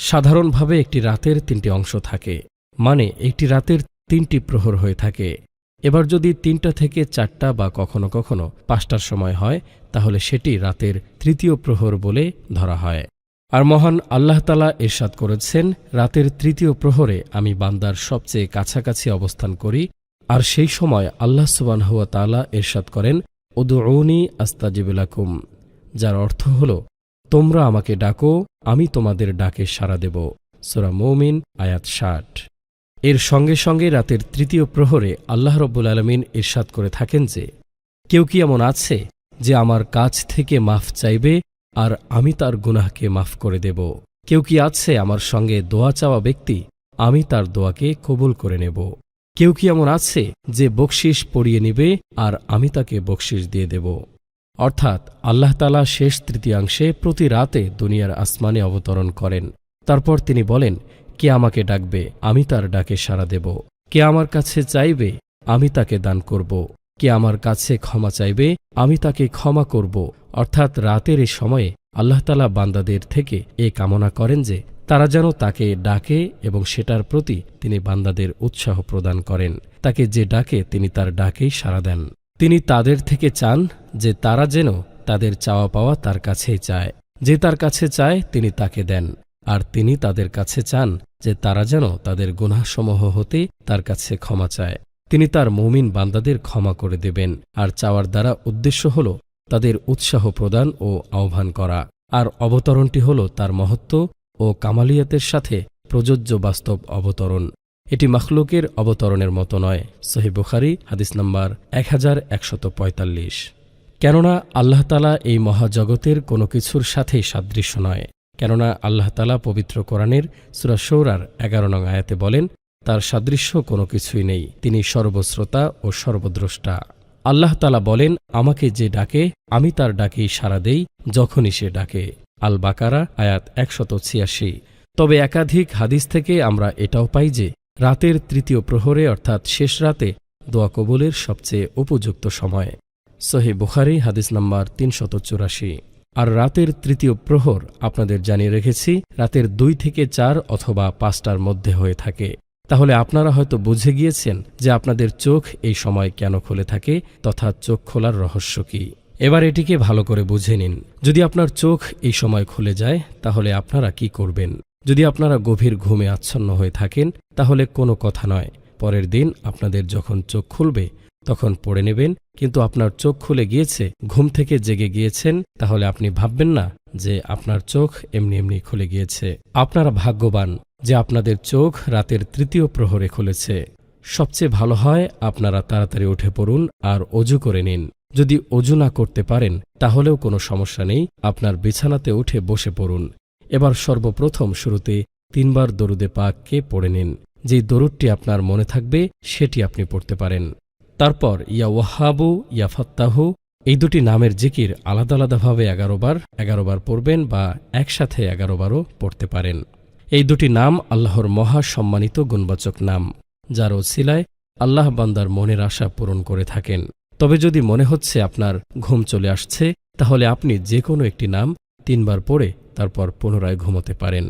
সাধারণভাবে একটি রাতের ৩টি অংশ থাকে, মানে একটি রাতের ৩টি প্রহর হয়ে থাকে। এবার যদি ৩টা থেকে ৪টা বা কখনো কখনো ৫টার সময় হয়, তাহলে সেটি রাতের ৩য় প্রহর বলে ধরা হয়। আর মহান আল্লাহ তাআলা ইরশাদ করেছেন, রাতের ৩য় প্রহরে আমি বান্দার সবচেয়ে কাছাকাছি অবস্থান করি। আর সেই সময় আল্লাহ সুবহানাহু ওয়া তাআলা ইরশাদ করেন, উদউনি আস্তাজিব লাকুম, যার অর্থ হল, তোমরা আমাকে ডাকো, আমি তোমাদের ডাকে সাড়া দেব। সূরা মুমিন আয়াত ৬০। এর সঙ্গে সঙ্গে রাতের ৩য় প্রহরে আল্লাহ রব্বুল আলামিন ইরশাদ করে থাকেন যে, কেউ কি এমন আছে যে আমার কাছ থেকে মাফ চাইবে আর আমি তার গুনাহকে মাফ করে দেব? কেউ কি আছে আমার সঙ্গে দোয়া চাওয়া ব্যক্তি, আমি তার দোয়াকে কবুল করে নেব? কেউ কি এমন আছে যে বকশিশ পড়িয়ে নিবে আর আমি তাকে বকশিশ দিয়ে দেব? অর্থাৎ আল্লাহ তাআলা শেষ তৃতীয়াংশে প্রতি রাতে দুনিয়ার আসমানে অবতরণ করেন। তারপর তিনি বলেন, কে আমাকে ডাকবে, আমি তার ডাকে সাড়া দেব। কে আমার কাছে চাইবে, আমি তাকে দান করব। কে আমার কাছে ক্ষমা চাইবে, আমি তাকে ক্ষমা করব। অর্থাৎ রাতের এই সময়ে আল্লাহ তাআলা বান্দাদের থেকে এ কামনা করেন যে তারা যেন তাকে ডাকে এবং সেটার প্রতি তিনি বান্দাদের উৎসাহ প্রদান করেন। তাকে যে ডাকে তিনি তার ডাকেই সাড়া দেন। তিনি তাদের থেকে চান যে তারা যেন তাদের চাওয়া পাওয়া তার কাছেই চায়। যে তার কাছে চায় তিনি তাকে দেন। আর তিনি তাদের কাছে চান যে তারা যেন তাদের গুনাহসমূহ হতে তার কাছে ক্ষমা চায়। তিনি তার মুমিন বান্দাদের ক্ষমা করে দেবেন। আর চাওয়ার দ্বারা উদ্দেশ্য হল তাদের উৎসাহ প্রদান ও আহ্বান করা। আর অবতরণটি হল তার মহত্ব ও কামালিয়াতের সাথে প্রযোজ্য বাস্তব অবতরণ। এটি মাখলুকের অবতরণের মতো নয়। সহিহ বুখারী হাদিস নম্বর 1145। কেননা আল্লাহ তাআলা এই মহাজগতের কোনো কিছুর সাথেই সাদৃশ্য নয়। কেননা আল্লাহ তাআলা পবিত্র কোরআনের সূরা শুরার ১১ নং আয়াতে বলেন, তার সাদৃশ্য কোনো কিছুই নেই, তিনি সর্বশ্রোতা ও সর্বদ্রষ্টা। আল্লাহ তাআলা বলেন, আমাকে যে ডাকে আমি তার ডাকেই সাড়া দেই যখনই সে ডাকে। আল বাকারা আয়াত ১৮৬। তবে একাধিক হাদিস থেকে আমরা এটাও পাই যে রাতের ৩য় প্রহরে অর্থাৎ শেষ রাতে দোয়া কবুলের সবচেয়ে উপযুক্ত সময়। সহিহ বুখারী হাদিস নম্বর ৩৮৪। আর রাতের ৩য় প্রহর আপনাদের জানিয়ে রেখেছি রাতের ২ থেকে ৪ অথবা ৫টার মধ্যে হয়ে থাকে। তাহলে আপনারা হয়তো বুঝে গিয়েছেন যে আপনাদের চোখ এই সময় কেন খুলে থাকে তথা চোখ খোলার রহস্য কী। এবার এটিকে ভালো করে বুঝে নিন। যদি আপনার চোখ এই সময় খুলে যায় তাহলে আপনারা কি করবেন? যদি আপনারা গভীর ঘুমে আচ্ছন্ন হয়ে থাকেন তাহলে কোনো কথা নয়, পরের দিন আপনাদের যখন চোখ খুলবে তখন পড়ে নেবেন। কিন্তু আপনার চোখ খুলে গিয়েছে, ঘুম থেকে জেগে গিয়েছেন, তাহলে আপনি ভাববেন না যে আপনার চোখ এমনি এমনি খুলে গিয়েছে। আপনারা ভাগ্যবান যে আপনাদের চোখ রাতের ৩য় প্রহরে খুলেছে। সবচেয়ে ভালো হয় আপনারা তাড়াতাড়ি উঠে পড়ুন আর অজু করে নিন। যদি অজু না করতে পারেন তাহলেও কোনো সমস্যা নেই, আপনার বিছানাতে উঠে বসে পড়ুন। এবার সর্বপ্রথম শুরুতে ৩ বার দরুদে পাককে পড়ে নিন। যেই দরুদটি আপনার মনে থাকবে সেটি আপনি পড়তে পারেন। তারপর ইয়া ওয়াহাবু ইয়া ফাত্তাহু এই দুটি নামের জিকির আলাদা আলাদাভাবে ১১ বার পড়বেন বা একসাথে ১১ বারও পড়তে পারেন। এই দুটি নাম আল্লাহর মহা সম্মানিত গুণবাচক নাম, যার ওসিলায় আল্লাহ বান্দার মনের আশা পূরণ করে থাকেন। তবে যদি মনে হচ্ছে আপনার ঘুম চলে আসছে, তাহলে আপনি যে কোনো একটি নাম ৩ বার পড়ে তারপর পুনরায় ঘুমোতে পারেন।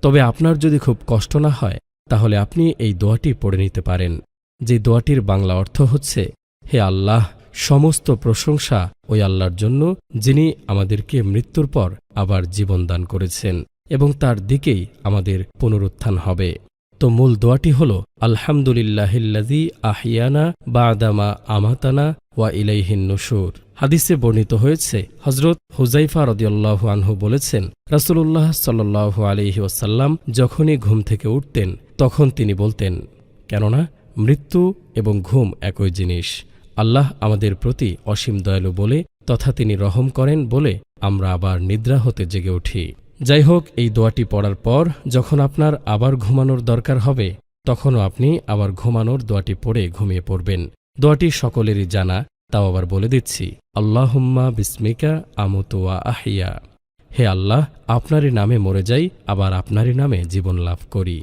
তবে আপনার যদি খুব কষ্ট না হয় তাহলে আপনি এই দোয়াটি পড়ে নিতে পারেন, যে দোয়াটির বাংলা অর্থ হচ্ছে, হে আল্লাহ, সমস্ত প্রশংসা ওই আল্লাহর জন্য যিনি আমাদেরকে মৃত্যুর পর আবার জীবন দান করেছেন এবং তার দিকেই আমাদের পুনরুত্থান হবে। তো মূল দোয়াটি হল আলহামদুলিল্লাহিল্লাযী আহিয়ানা বা'দামা আমাতানা ওয়া ইলাইহিন নুশুর। হাদিসে বর্ণিত হয়েছে, হযরত হুযাইফা রাদিয়াল্লাহু আনহু বলেছেন, রাসূলুল্লাহ সাল্লাল্লাহু আলাইহি ওয়াসাল্লাম যখনই ঘুম থেকে উঠতেন তখন তিনি বলতেন, কেননা মৃত্যু এবং ঘুম একই জিনিস। আল্লাহ আমাদের প্রতি অসীম দয়ালু বলে তথা তিনি রহম করেন বলে আমরা আবার নিদ্রা হতে জেগে উঠি। যাই হোক, এই দোয়াটি পড়ার পর যখন আপনার আবার ঘুমানোর দরকার হবে তখনও আপনি আবার ঘুমানোর দোয়াটি পড়ে ঘুমিয়ে পড়বেন। দোয়াটি সকলেরই জানা, তাও আবার বলে দিচ্ছি, আল্লাহুম্মা বিসমিকা আমুতু ওয়া আহিয়া। হে আল্লাহ, আপনারই নামে মরে যাই, আবার আপনারই নামে জীবন লাভ করি।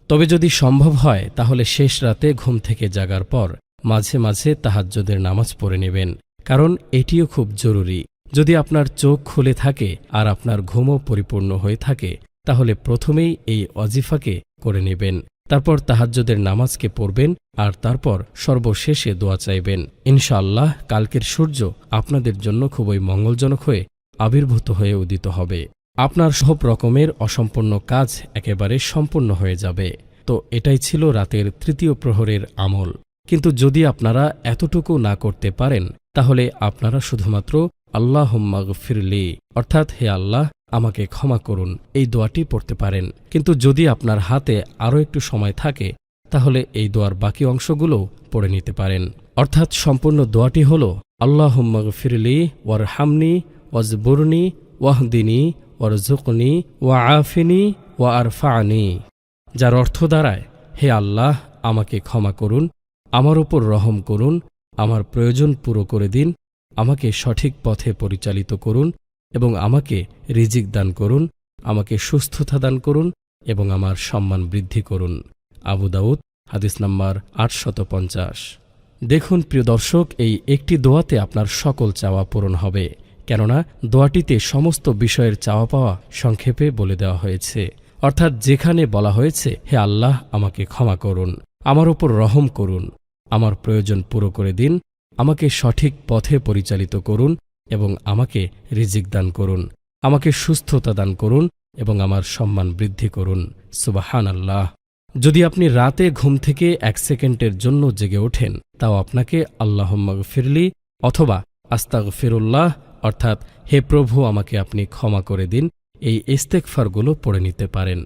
তবে যদি সম্ভব হয় তাহলে শেষ রাতে ঘুম থেকে জাগার পর মাঝে মাঝে তাহাজ্জুদের নামাজ পড়ে নেবেন, কারণ এটিও খুব জরুরি। যদি আপনার চোখ খুলে থাকে আর আপনার ঘুমও পরিপূর্ণ হয়ে থাকে তাহলে প্রথমেই এই ওয়াজিফাকে করে নেবেন, তারপর তাহাজ্জুদের নামাজকে পড়বেন, আর তারপর সর্বশেষে দোয়া চাইবেন। ইনশাআল্লাহ কালকের সূর্য আপনাদের জন্য খুবই মঙ্গলজনক হয়ে আবির্ভূত হয়ে উদিত হবে। আপনার সব রকমের অসম্পূর্ণ কাজ একেবারে সম্পূর্ণ হয়ে যাবে। তো এটাই ছিল রাতের তৃতীয় প্রহরের আমল। কিন্তু যদি আপনারা এতটুকু না করতে পারেন, তাহলে আপনারা শুধুমাত্র আল্লাহুম্মা গফিরলি অর্থাৎ হে আল্লাহ আমাকে ক্ষমা করুন এই দোয়াটি পড়তে পারেন। কিন্তু যদি আপনার হাতে আরও একটু সময় থাকে, তাহলে এই দোয়ার বাকি অংশগুলোও পড়ে নিতে পারেন। অর্থাৎ সম্পূর্ণ দোয়াটি হল আল্লাহুম্মা গফিরলি ওয়ারহামনি ওয়াজবুরনি ওয়াহদিনি ওয়ারজুকনি ওয়াআফিনি ওয়ারফানি, যার অর্থ দাঁড়ায়, হে আল্লাহ আমাকে ক্ষমা করুন, আমার উপর রহম করুন, আমার প্রয়োজন পুরো করে দিন, আমাকে সঠিক পথে পরিচালিত করুন এবং আমাকে রিজিক দান করুন, আমাকে সুস্থতা দান করুন এবং আমার সম্মান বৃদ্ধি করুন। আবু দাউদ হাদিস নাম্বার 850। দেখুন প্রিয় দর্শক, এই একটি দোয়াতে আপনার সকল চাওয়া পূরণ হবে, কেননা দোয়াটিতে সমস্ত বিষয়ের চাওয়া পাওয়া সংক্ষেপে বলে দেওয়া হয়েছে। অর্থাৎ যেখানে বলা হয়েছে হে আল্লাহ আমাকে ক্ষমা করুন, আমার উপর রহম করুন, আমার প্রয়োজন পুরো করে দিন, আমাকে সঠিক পথে পরিচালিত করুন এবং আমাকে রিজিক দান করুন, আমাকে সুস্থতা দান করুন এবং আমার সম্মান বৃদ্ধি করুন। সুবহানাল্লাহ। যদি আপনি রাতে ঘুম থেকে 1 সেকেন্ডের জন্য জেগে ওঠেন, তাও আপনাকে আল্লাহুম্মা গফিরলি অথবা আস্তাগফিরুল্লাহ অর্থাৎ হে প্রভু আমাকে আপনি ক্ষমা করে দিন এই ইস্তেগফারগুলো পড়ে নিতে পারেন।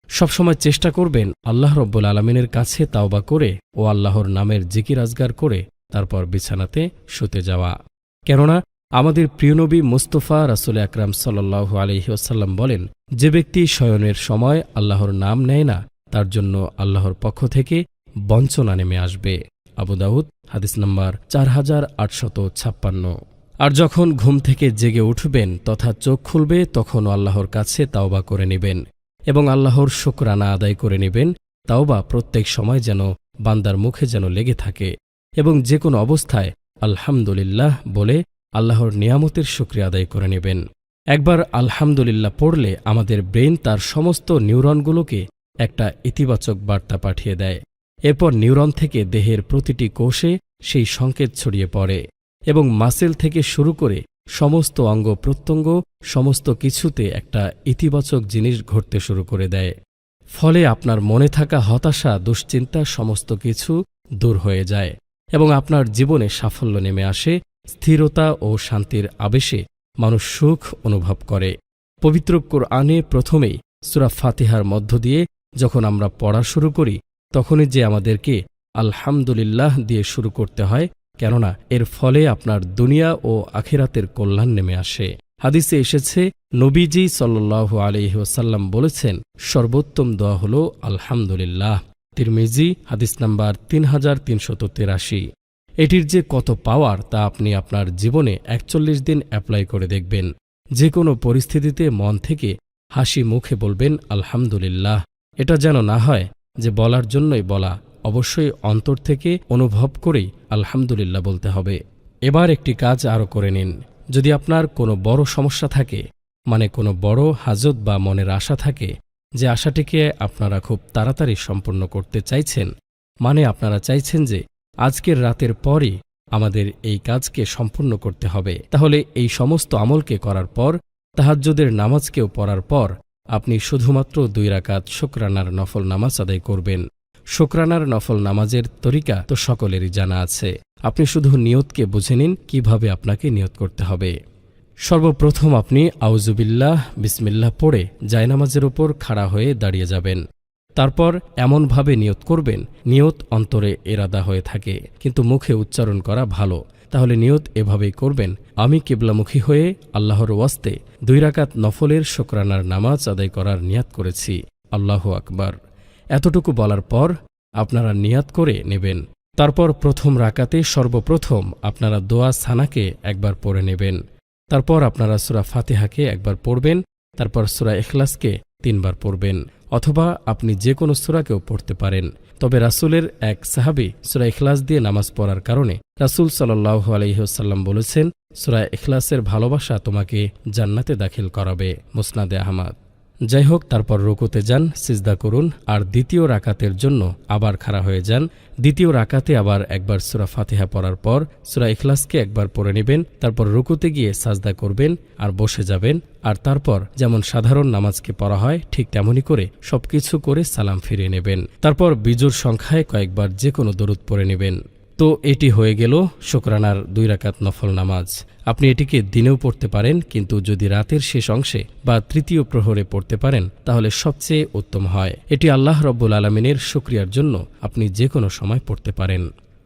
সবসময় চেষ্টা করবেন আল্লাহ রব্বুল আলামিনের কাছে তাওবা করে ও আল্লাহর নামের জিকির আজগার করে তারপর বিছানাতে শুতে যাওয়া। কেননা আমাদের প্রিয় নবী মুস্তাফা রাসূল আকরাম সাল্লাল্লাহু আলাইহি ওয়াসাল্লাম বলেন, যে ব্যক্তি শয়নের সময় আল্লাহর নাম নেয় না, তার জন্য আল্লাহর পক্ষ থেকে বঞ্চনা নেমে আসবে। আবু দাউদ হাদিস নাম্বার 4856। আর যখন ঘুম থেকে জেগে উঠবেন তথা চোখ খুলবে, তখনও আল্লাহর কাছে তাওবা করে নেবেন এবং আল্লাহর শুকরানা আদায় করে নেবেন। তাওবা প্রত্যেক সময় যেন বান্দার মুখে যেন লেগে থাকে এবং যে কোনো অবস্থায় আলহামদুলিল্লাহ বলে আল্লাহর নিয়ামতের শুকরিয়া আদায় করে নেবেন। একবার আলহামদুলিল্লাহ পড়লে আমাদের ব্রেন তার সমস্ত নিউরনগুলোকে একটা ইতিবাচক বার্তা পাঠিয়ে দেয়। এরপর নিউরন থেকে দেহের প্রতিটি কোষে সেই সংকেত ছড়িয়ে পড়ে এবং মাসেল থেকে শুরু করে সমস্ত অঙ্গ প্রত্যঙ্গ সমস্ত কিছুতে একটা ইতিবাচক জিনিস ঘটতে শুরু করে দেয়। ফলে আপনার মনে থাকা হতাশা দুশ্চিন্তা সমস্ত কিছু দূর হয়ে যায় এবং আপনার জীবনে সাফল্য নেমে আসে। স্থিরতা ও শান্তির আবেশে মানুষ সুখ অনুভব করে। পবিত্র কোরআনে প্রথমেই সূরা ফাতিহার মধ্য দিয়ে যখন আমরা পড়া শুরু করি, তখনই যে আমাদেরকে আলহামদুলিল্লাহ দিয়ে শুরু করতে হয়, কেননা এর ফলে আপনার দুনিয়া ও আখিরাতের কল্যাণ নেমে আসে। হাদিসে এসেছে, নবীজি সাল্লাল্লাহু আলাইহি ওয়াসাল্লাম বলেছেন, সর্বোত্তম দোয়া হল আলহামদুলিল্লাহ। তিরমিজি হাদিস নাম্বার 3383। এটির যে কত পাওয়ার তা আপনি আপনার জীবনে 41 দিন অ্যাপ্লাই করে দেখবেন। যে কোনো পরিস্থিতিতে মন থেকে হাসি মুখে বলবেন আলহামদুলিল্লাহ। এটা যেন না হয় যে বলার জন্যই বলা, অবশ্যই অন্তর থেকে অনুভব করেই আলহামদুলিল্লাহ বলতে হবে। এবার একটি কাজ আরও করে নিন। যদি আপনার কোনো বড় সমস্যা থাকে, মানে কোনো বড় হাজত বা মনের আশা থাকে, যে আশাটিকে আপনারা খুব তাড়াতাড়ি সম্পূর্ণ করতে চাইছেন, মানে আপনারা চাইছেন যে আজকের রাতের পরই আমাদের এই কাজকে সম্পূর্ণ করতে হবে, তাহলে এই সমস্ত আমলকে করার পর তাহাজ্জুদের নামাজকেও পড়ার পর আপনি শুধুমাত্র 2 রাকাত শুকরানার নফল নামাজ আদায় করবেন। শুকরানার নফল নামাজের তরিকা তো সকলেরই জানা আছে। আপনি শুধু নিয়তকে বুঝে নিন কিভাবে আপনাকে নিয়ত করতে হবে। সর্বপ্রথম আপনি আউযুবিল্লাহ বিসমিল্লাহ পড়ে জায়নামাজের উপর খাড়া হয়ে দাঁড়িয়ে যাবেন। তারপর এমনভাবে নিয়ত করবেন, নিয়ত অন্তরে এরাদা হয়ে থাকে কিন্তু মুখে উচ্চারণ করা ভালো। তাহলে নিয়ত এভাবেই করবেন, আমি কিবলামুখী হয়ে আল্লাহর ওয়াস্তে 2 রাকাত নফলের শুকরানার নামাজ আদায় করার নিয়াত করেছি, আল্লাহু আকবার। এতটুকু বলার পর আপনারা নিয়াত করে নেবেন। তারপর প্রথম রাকাতে সর্বপ্রথম আপনারা দোয়া সানাকে একবার পড়ে নেবেন। তারপর আপনারা সূরা ফাতিহাকে একবার পড়বেন। তারপর সূরা ইখলাসকে 3 বার পড়বেন, অথবা আপনি যে কোনো সূরাকেও পড়তে পারেন। তবে রাসূলের এক সাহাবী সূরা ইখলাস দিয়ে নামাজ পড়ার কারণে রাসূল সাল্লাল্লাহু আলাইহি ওয়াসাল্লাম বলেছেন, সূরা ইখলাসের ভালোবাসা তোমাকে জান্নাতে দাখিল করাবে। মুসনাদে আহমদ। যাই হোক, তারপর রুকুতে যান, সিজদা করুন, আর দ্বিতীয় রাকাতের জন্য আবার খাড়া হয়ে যান। দ্বিতীয় রাকাতে আবার একবার সূরা ফাতিহা পড়ার পর সূরা ইখলাসকে একবার পড়ে নেবেন, তারপর রুকুতে গিয়ে সাজদা করবেন আর বসে যাবেন। আর তারপর যেমন সাধারণ নামাজকে পড়া হয় ঠিক তেমনি করে সবকিছু করে সালাম ফিরিয়ে নেবেন। তারপর বিজোড় সংখ্যায় কয়েকবার যে কোনো দরুদ পড়ে নেবেন। তো এটি হয়ে গেল শুকরানার 2 রাকাত নফল নামাজ। আপনি এটিকে দিনেও পড়তে পারেন, কিন্তু যদি রাতের শেষ অংশে বা তৃতীয় প্রহরে পড়তে পারেন তাহলে সবচেয়ে উত্তম হয়। এটি আল্লাহ রব্বুল আলমিনের শুকরিয়ার জন্য আপনি যে কোনো সময় পড়তে পারেন।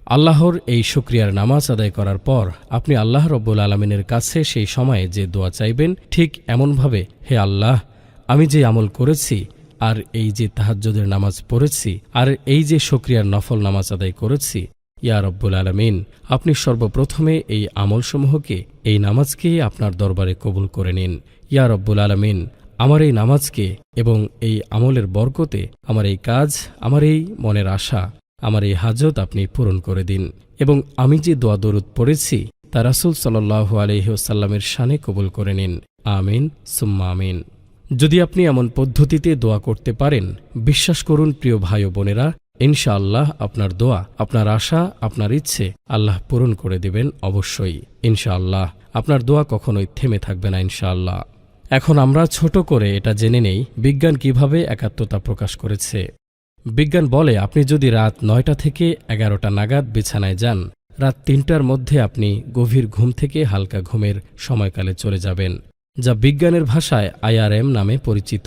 আল্লাহর এই শুকরিয়ার নামাজ আদায় করার পর আপনি আল্লাহ রব্বুল আলমিনের কাছে সেই সময়ে যে দোয়া চাইবেন, ঠিক এমনভাবে, হে আল্লাহ, আমি যে আমল করেছি, আর এই যে তাহাজ্জুদের নামাজ পড়েছি, আর এই যে শুকরিয়ার নফল নামাজ আদায় করেছি, ইয়া রব্বুল আলামিন, আপনি সর্বপ্রথমে এই আমলসমূহকে, এই নামাজকে আপনার দরবারে কবুল করে নিন। ইয়া রব্বুল আলামিন, আমার এই নামাজকে এবং এই আমলের বরকতে আমার এই কাজ, আমার এই মনের আশা, আমার এই হাজত আপনি পূরণ করে দিন, এবং আমি যে দোয়া দরুদ পড়েছি তা রাসূল সাল্লাল্লাহু আলাইহি ওয়াসাল্লামের শানে কবুল করে নিন। আমিন সুম্মা আমিন। যদি আপনি এমন পদ্ধতিতে দোয়া করতে পারেন, বিশ্বাস করুন প্রিয় ভাই ও বোনেরা, ইনশাআল্লাহ আপনার দোয়া, আপনার আশা, আপনার ইচ্ছে আল্লাহ পূরণ করে দেবেন অবশ্যই। ইনশাআল্লাহ আপনার দোয়া কখনোই থেমে থাকবে না ইনশাআল্লাহ। এখন আমরা ছোট করে এটা জেনে নেই বিজ্ঞান কিভাবে একাত্মতা প্রকাশ করেছে। বিজ্ঞান বলে, আপনি যদি রাত 9টা থেকে 11টা নাগাদ বিছানায় যান, রাত 3টার মধ্যে আপনি গভীর ঘুম থেকে হালকা ঘুমের সময়কালে চলে যাবেন, যা বিজ্ঞানের ভাষায় IRM নামে পরিচিত।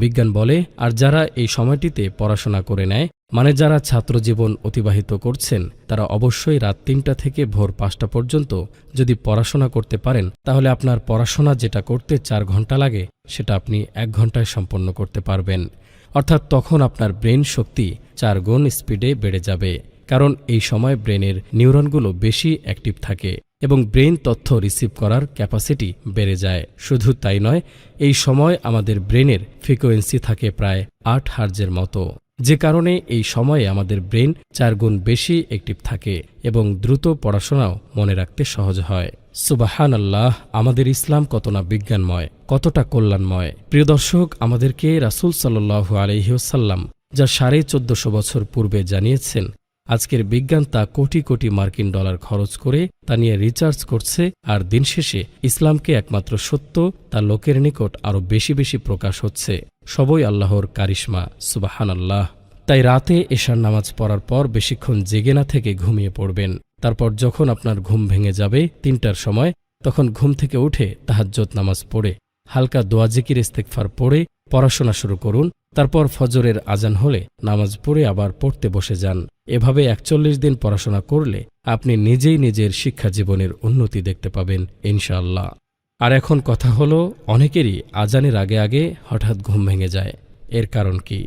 বিজ্ঞান বলে, আর যারা এই সময়টিতে পড়াশোনা করে নেয়, মানে যারা ছাত্রজীবন অতিবাহিত করছেন, তারা অবশ্যই রাত 3টা থেকে ভোর 5টা পর্যন্ত যদি পড়াশোনা করতে পারেন, তাহলে আপনার পড়াশোনা যেটা করতে 4 ঘন্টা লাগে সেটা আপনি 1 ঘন্টায় সম্পন্ন করতে পারবেন। অর্থাৎ তখন আপনার ব্রেন শক্তি 4 গুণ স্পিডে বেড়ে যাবে, কারণ এই সময় ব্রেনের নিউরনগুলো বেশি অ্যাক্টিভ থাকে এবং ব্রেন তথ্য রিসিভ করার ক্যাপাসিটি বেড়ে যায়। শুধু তাই নয়, এই সময় আমাদের ব্রেনের ফ্রিকোয়েন্সি থাকে প্রায় 8 হার্জের মতো, যে কারণে এই সময়ে আমাদের ব্রেন 4 গুণ বেশি অ্যাক্টিভ থাকে এবং দ্রুত পড়াশোনাও মনে রাখতে সহজ হয়। সুবহানাল্লাহ, আমাদের ইসলাম কত না বিজ্ঞানময়, কতটা কল্যাণময়। প্রিয় দর্শক, আমাদেরকে রাসূল সাল্লাল্লাহু আলাইহি ওয়াসাল্লাম যা 1450 বছর পূর্বে জানিয়েছেন, আজকের বিজ্ঞান তা কোটি কোটি মার্কিন ডলার খরচ করে তা নিয়ে রিসার্চ করছে, আর দিন শেষে ইসলামকে একমাত্র সত্য তা লোকের নিকট আরও বেশি বেশি প্রকাশ হচ্ছে। সবই আল্লাহর কারিশমা। সুবহানাল্লাহ। তাই রাতে এশার নামাজ পড়ার পর বেশিক্ষণ জেগে না থেকে ঘুমিয়ে পড়বেন। তারপর যখন আপনার ঘুম ভেঙে যাবে 3টার সময়, তখন ঘুম থেকে উঠে তাহাজ্জুদ নামাজ পড়ে হালকা দোয়া জিকির ইস্তেগফার পড়ে পড়াশোনা শুরু করুন। তারপর ফজরের আজান হলে নামাজ পড়ে আবার পড়তে বসে যান। এভাবে 41 দিন পড়াশোনা করলে আপনি নিজেই নিজের শিক্ষা জীবনের উন্নতি দেখতে পাবেন ইনশাআল্লাহ। আর এখন কথা হলো, অনেকেরই আজানের আগে আগে হঠাৎ ঘুম ভেঙে যায়। এর কারণ কি?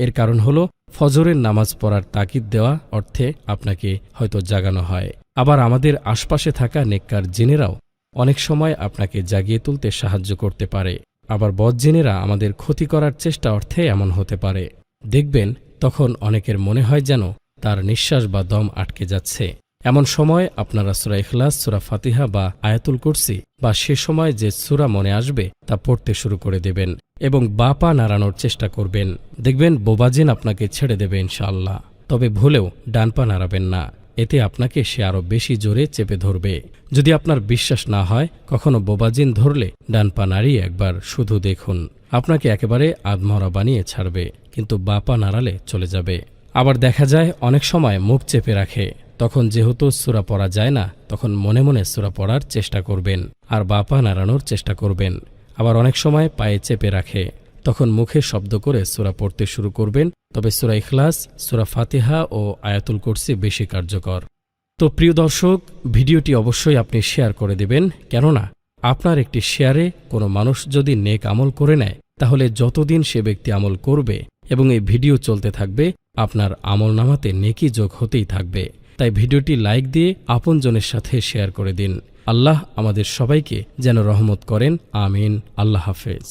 এর কারণ হলো ফজরের নামাজ পড়ার তাকিদ দেওয়া অর্থে আপনাকে হয়তো জাগানো হয়। আবার আমাদের আশপাশে থাকা নেককার জিনেরাও অনেক সময় আপনাকে জাগিয়ে তুলতে সাহায্য করতে পারে। আবার বদজিনেরা আমাদের ক্ষতি করার চেষ্টা অর্থে এমন হতে পারে। দেখবেন তখন অনেকের মনে হয় যেন তার নিঃশ্বাস বা দম আটকে যাচ্ছে। এমন সময় আপনারা সূরা ইখলাস, সূরা ফাতিহা বা আয়াতুল কুরসি বা সে সময় যে সূরা মনে আসবে তা পড়তে শুরু করে দেবেন এবং বা পা নাড়ানোর চেষ্টা করবেন। দেখবেন বোবাজিন আপনাকে ছেড়ে দেবে ইনশাআল্লাহ। তবে ভুলেও ডান পা নাড়াবেন না, এতে আপনাকে সে আরও বেশি জোরে চেপে ধরবে। যদি আপনার বিশ্বাস না হয়, কখনো বোবাজিন ধরলে ডান পা নাড়িয়ে একবার শুধু দেখুন, আপনাকে একেবারে আধমরা বানিয়ে ছাড়বে, কিন্তু বা পা নাড়ালে চলে যাবে। আবার দেখা যায় অনেক সময় মুখ চেপে রাখে, তখন যেহেতু সূরা পড়া যায় না, তখন মনে মনে সূরা পড়ার চেষ্টা করবেন আর বা পা নাড়ানোর চেষ্টা করবেন। আবার অনেক সময় পায়ে চেপে রাখে, তখন মুখে শব্দ করে সূরা পড়তে শুরু করবেন। তবে সূরা ইখলাস, সূরা ফাতিহা ও আয়াতুল কুরসি বেশি কার্যকর। তো প্রিয় দর্শক, ভিডিওটি অবশ্যই আপনি শেয়ার করে দেবেন, কেননা আপনার একটি শেয়ারে কোনো মানুষ যদি নেক আমল করে নেয়, তাহলে যতদিন সে ব্যক্তি আমল করবে এবং এই ভিডিও চলতে থাকবে, আপনার আমল নামাতে নেকি যোগ হতেই থাকবে। তাই ভিডিওটি লাইক দিয়ে আপনজনের সাথে শেয়ার করে দিন। আল্লাহ আমাদের সবাইকে যেন রহমত করেন। আমিন। আল্লাহ হাফেজ।